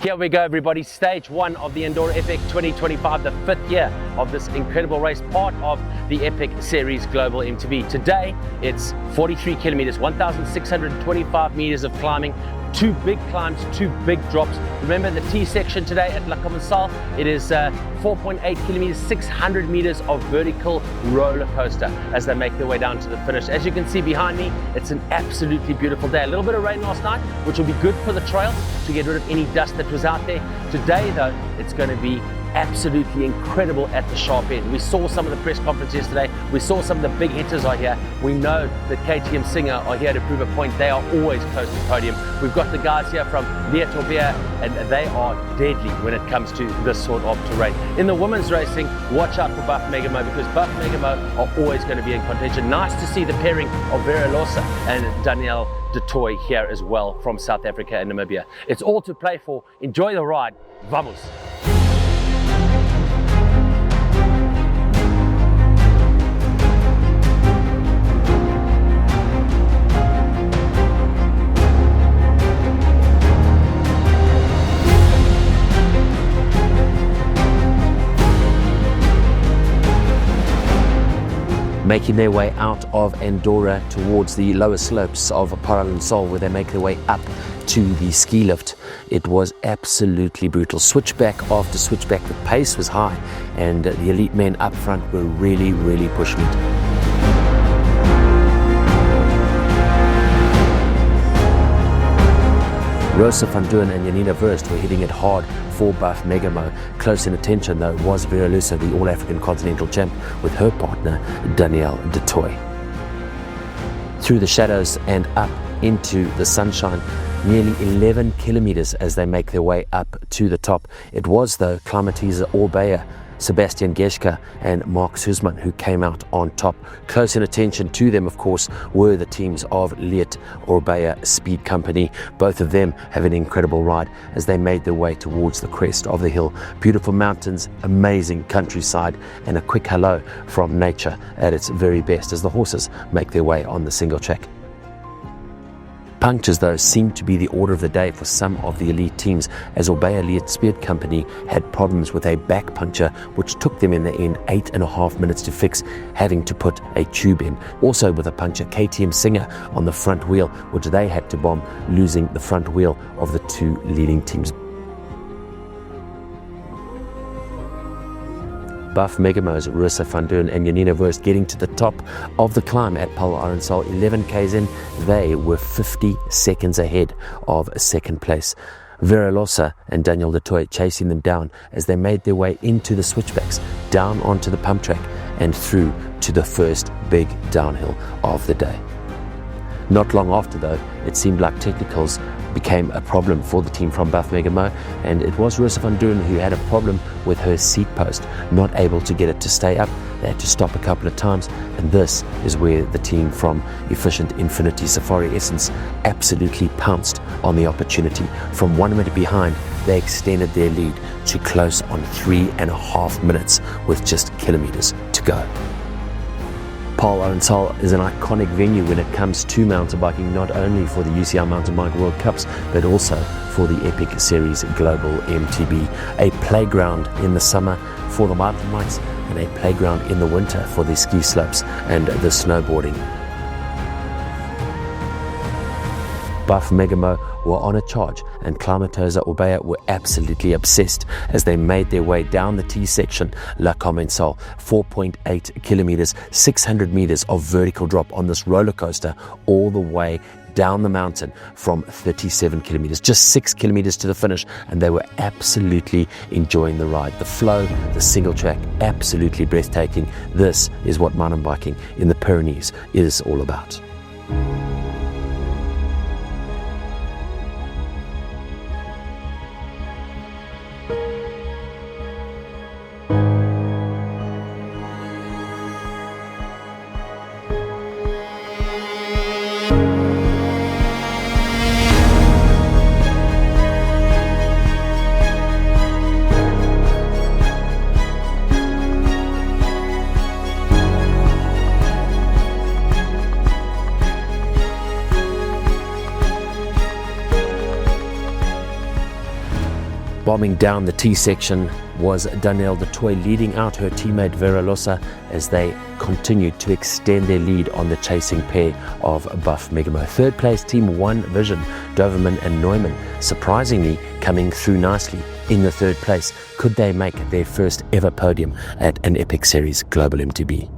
Here we go, everybody. Stage 1 of the Andorra Epic 2025, the 5th year of this incredible race, part of the Epic Series Global MTB. Today, it's 43 kilometers, 1,625 meters of climbing, 2 big climbs, 2 big drops. Remember the T section today at La Commensal, it is 4.8 kilometers, 600 meters of vertical roller coaster as they make their way down to the finish. As you can see behind me, it's an absolutely beautiful day. A little bit of rain last night, which will be good for the trail to get rid of any dust that was out there. Today though, it's going to be absolutely incredible at the sharp end. We saw some of the press conference yesterday. We saw some of the big hitters are here. We know that KTM Singer are here to prove a point. They are always close to Podium. We've got the guys here from Orbea, and they are deadly when it comes to this sort of terrain. In the women's racing, watch out for Buff Megamo, because Buff Megamo are always going to be in contention. Nice to see the pairing of Vera Losa and Danielle de Toit here as well from South Africa and Namibia. It's all to play for. Enjoy the ride. Vamos! Making their way out of Andorra towards the lower slopes of Pyrenees, where they make their way up to the ski lift. It was absolutely brutal. Switchback after switchback, the pace was high, and the elite men up front were really pushing it. Rosa van Duin and Janina Verst were hitting it hard for Buff Megamo. Close in attention though was Vera Losa, the All-African Continental Champ, with her partner Danielle de Toit. Through the shadows and up into the sunshine, nearly 11 kilometers as they make their way up to the top. It was though Klimatiza, Orbea, Sebastian Gesche and Mark Stutzmann who came out on top. Close in attention to them, of course, were the teams of Liet Orbea Speed Company. Both of them have an incredible ride as they made their way towards the crest of the hill. Beautiful mountains, amazing countryside, and a quick hello from nature at its very best as the horses make their way on the single track. Punctures though seemed to be the order of the day for some of the elite teams, as Orbea Liet Speed Company had problems with a back puncture which took them in the end 8.5 minutes to fix, having to put a tube in. Also with a puncture, KTM Singer on the front wheel, which they had to bomb, losing the front wheel of the 2 leading teams. Buff Megamo's Rosa van Duin and Janina Verst getting to the top of the climb at Pyrenees, 11 k's in. They were 50 seconds ahead of second place. Vera Losa and Danielle de Toit chasing them down as they made their way into the switchbacks, down onto the pump track and through to the first big downhill of the day. Not long after though, it seemed like technicals became a problem for the team from Buff Megamo, and it was Rosa van Duin who had a problem with her seat post, not able to get it to stay up. They had to stop a couple of times, and this is where the team from Efficient Infinity Safari Essence absolutely pounced on the opportunity. From 1 minute behind, they extended their lead to close on 3.5 minutes with just kilometers to go. Pyrenees is an iconic venue when it comes to mountain biking, not only for the UCI Mountain Bike World Cups, but also for the Epic Series Global MTB. A playground in the summer for the mountain bikes and a playground in the winter for the ski slopes and the snowboarding. Buff Megamo were on a charge, and Klimatiza Orbea were absolutely obsessed as they made their way down the T section, La Commensal, 4.8 kilometers, 600 meters of vertical drop on this roller coaster all the way down the mountain from 37 kilometers, just 6 kilometers to the finish, and they were absolutely enjoying the ride. The flow, the single track, absolutely breathtaking. This is what mountain biking in the Pyrenees is all about. Bombing down the T section was Danielle de Toit, leading out her teammate Vera Losa as they continued to extend their lead on the chasing pair of Buff Megamo. Third place team One Vision, Doverman and Neumann, surprisingly coming through nicely in the third place. Could they make their first ever podium at an Epic Series Global MTB?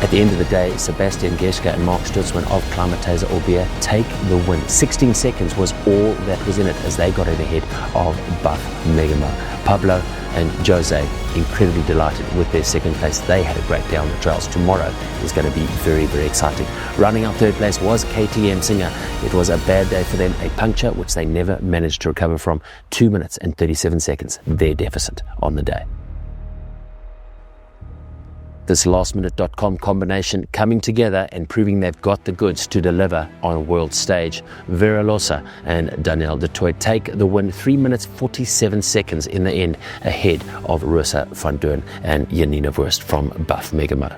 At the end of the day, Sebastian Gesche and Mark Stutzmann of Klimatiza Orbea take the win. 16 seconds was all that was in it as they got in ahead of Buff Megamo. Pablo and Jose incredibly delighted with their second place. They had a great day on the trails. Tomorrow is going to be very, very exciting. Rounding out third place was KTM Singer. It was a bad day for them, a puncture which they never managed to recover from. 2 minutes and 37 seconds, their deficit on the day. This lastminute.com combination coming together and proving they've got the goods to deliver on a world stage. Vera Losa and Danielle de Toit take the win, 3 minutes 47 seconds in the end, ahead of Rosa van Deurne and Janina Wurst from Buff Megamo.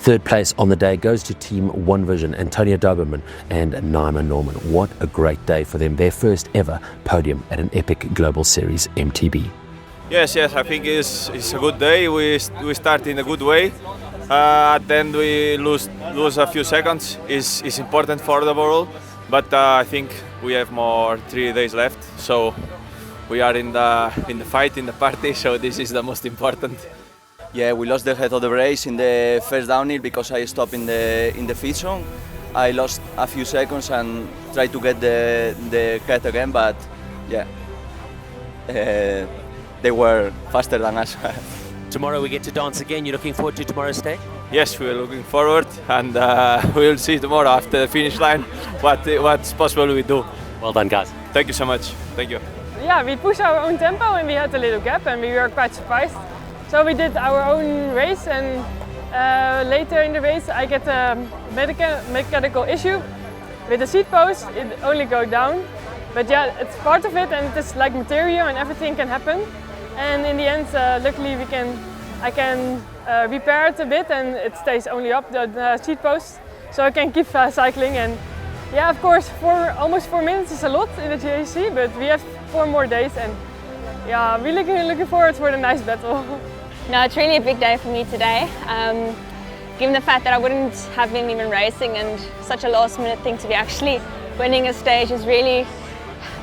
Third place on the day goes to Team One Vision, Antonia Doberman and Naima Norman. What a great day for them, their first ever podium at an Epic Global Series MTB. Yes, I think it's a good day. We start in a good way. At the end we lose a few seconds. It's important for the world, but I think we have more 3 days left. So we are in the fight, in the party. So this is the most important. Yeah, we lost the head of the race in the first downhill because I stopped in the feed zone. I lost a few seconds and tried to get the cut again, but yeah. They were faster than us. Tomorrow we get to dance again. You're looking forward to tomorrow's stage? Yes, we're looking forward, and we'll see tomorrow after the finish line what's possible we do. Well done, guys. Thank you so much. Thank you. Yeah, we pushed our own tempo and we had a little gap and we were quite surprised. So we did our own race, and later in the race I get a mechanical issue with the seat post. It only goes down, but yeah, it's part of it and it's like material and everything can happen. And in the end, luckily I can repair it a bit and it stays only up, the seat post, so I can keep cycling. And yeah, of course, almost 4 minutes is a lot in the GAC, but we have 4 more days, and yeah, I'm really looking forward for the nice battle. No, it's really a big day for me today. Given the fact that I wouldn't have been even racing, and such a last minute thing to be actually winning a stage is really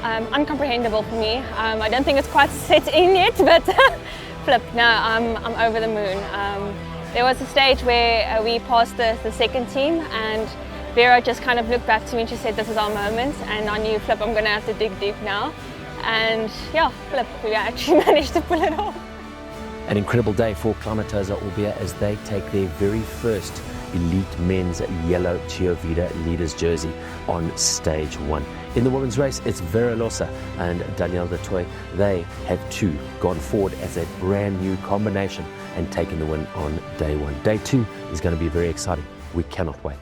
uncomprehendable for me. I don't think it's quite set in yet, but flip, no, I'm over the moon. There was a stage where we passed the second team, and Vera just kind of looked back to me and she said, "This is our moment," and I knew, flip, I'm going to have to dig deep now. And yeah, flip, we actually managed to pull it off. An incredible day for Klimatiza Orbea as they take their very first elite men's yellow Chio Vida leaders jersey on stage 1. In the women's race, it's Vera Losa and Danielle de Toit. They have too gone forward as a brand new combination and taken the win on day 1. Day 2 is going to be very exciting. We cannot wait.